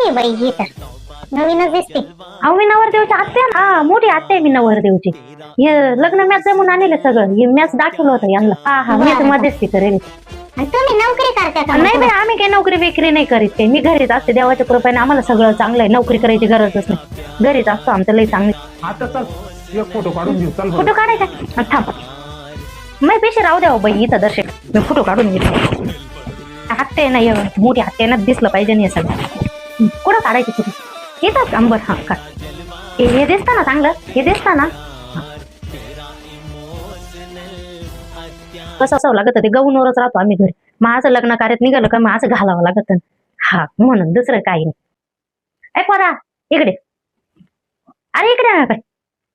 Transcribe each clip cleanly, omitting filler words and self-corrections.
आहे बाई ही तर नवीनच दिसते. अहो मी नवरदेवची आत्या आहे. हा मोठी आत्या आहे मी नवरदेवची. हे लग्न मॅच जमून आणले सगळं. हे मॅच दाखवलं होतं यांना. हा मी मध्यस्थी करेल. आणि तुम्ही नोकरी करता का? नाही नाही आम्ही काही नोकरी विक्री नाही करीत काही. मी घरीच असते. देवाच्या कृपेने आम्हाला सगळं चांगलं आहे. नोकरी करायची गरजच नाही. घरीच असतो आमचं लई चांगलं. आता चल एक फोटो काढून घेऊ. चल फोटो काढायचा थांब. मी पैसे राहू द्या बाई इथं दर्शक. मी फोटो काढून घेतो. हत्ते नाही मोठी हत्ते ना दिसलं पाहिजे नाही सगळं. कुठं काढायचे फोटो? येतात अंबर. हा काढ. हे दिसतं ना चांगलं. हे दिसतं ना कसं असावं लागत ते गहूनवरच राहतो आम्ही घरी. माझं लग्न कार्यात निघालं का मग असं घालावं लागत. हा म्हणून दुसरं काही नाही. परा इकडे. अरे इकडे आहे काय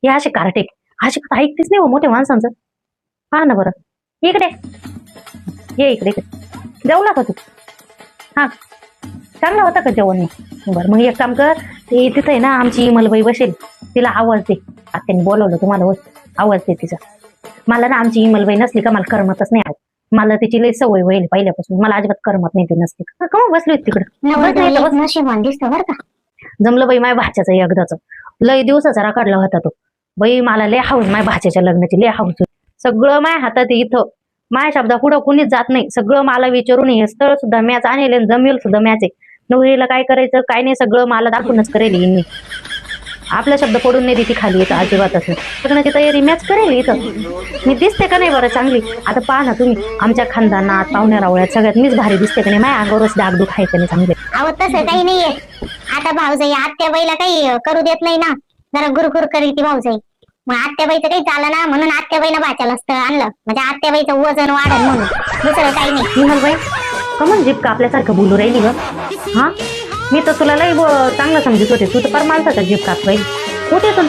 हे असे कार्टे असे ऐकतेच नाही हो मोठ्या माणसांचं. हा ना बरं इकडे ये. इकडे इकडे जेवला का तू? हा चांगलं होतं का जेवण? बरं मग एक काम कर. ते तिथं आहे ना आमची इमलबाई बसेल. तिला आवाज दे. आत्याने बोलवलं तुम्हाला. आवाज दे तिचा. मला ना आमची इमलबाई नसली का मला करमतच नाही. मला तिची लई सवय होईल पहिल्यापासून. मला अजिबात करमत नाही ती नसली का. कम बसली होती तिकडं. नशिबान दिसतं बरं का. जमलं बाई माझ्या भाच्याचं एकदाच. लय दिवसाचा राखडला होता तो. बाई मला लय हाऊस माझ्या भाच्याच्या लग्नाची. लय हाऊस. सगळं माझ्या हातात आहे इथं. माझ्या शब्दा पुढं कुणीच जात नाही. सगळं मला विचारून हे स्थळ सुद्धा मॅच आणले. जमेल सुद्धा मॅच आहे. नवरीला काय करायचं काय नाही सगळं मला दाखवूनच करेल हिने. आपला शब्द पडून नाही देते खाली येतं अजिबात. असं लग्नाची तयारी मॅच करेल इथं. मी दिसते का नाही बरं चांगली? आता पहा ना तुम्ही आमच्या खानदानात पाहुण्या रावळ्यात सगळ्यात मीच भारी दिसते का नाही? माझ्या अंगावरच डागडूक आहे का नाही चांगले? अहो तसं काही नाहीये. आता भाऊजाई आत्याबाईला काही करू देत नाही ना. जरा गुरगुर करील ती भाऊजाई. मग आत्याबाईचं काही चालं ना म्हणून आत्याबाईला भाच्याला स्थळ आणलं. म्हणजे आत्याबाईचं वजन वाढेल म्हणून. दुसरं काही नाही. इमलबाई कमन जीप का आपल्यासारखं बोलू राहिली ग? हा मी तर तुला लई चांगलं समजत होते. तू तर पर माणसाचा जीप काप राहील. कुठे तर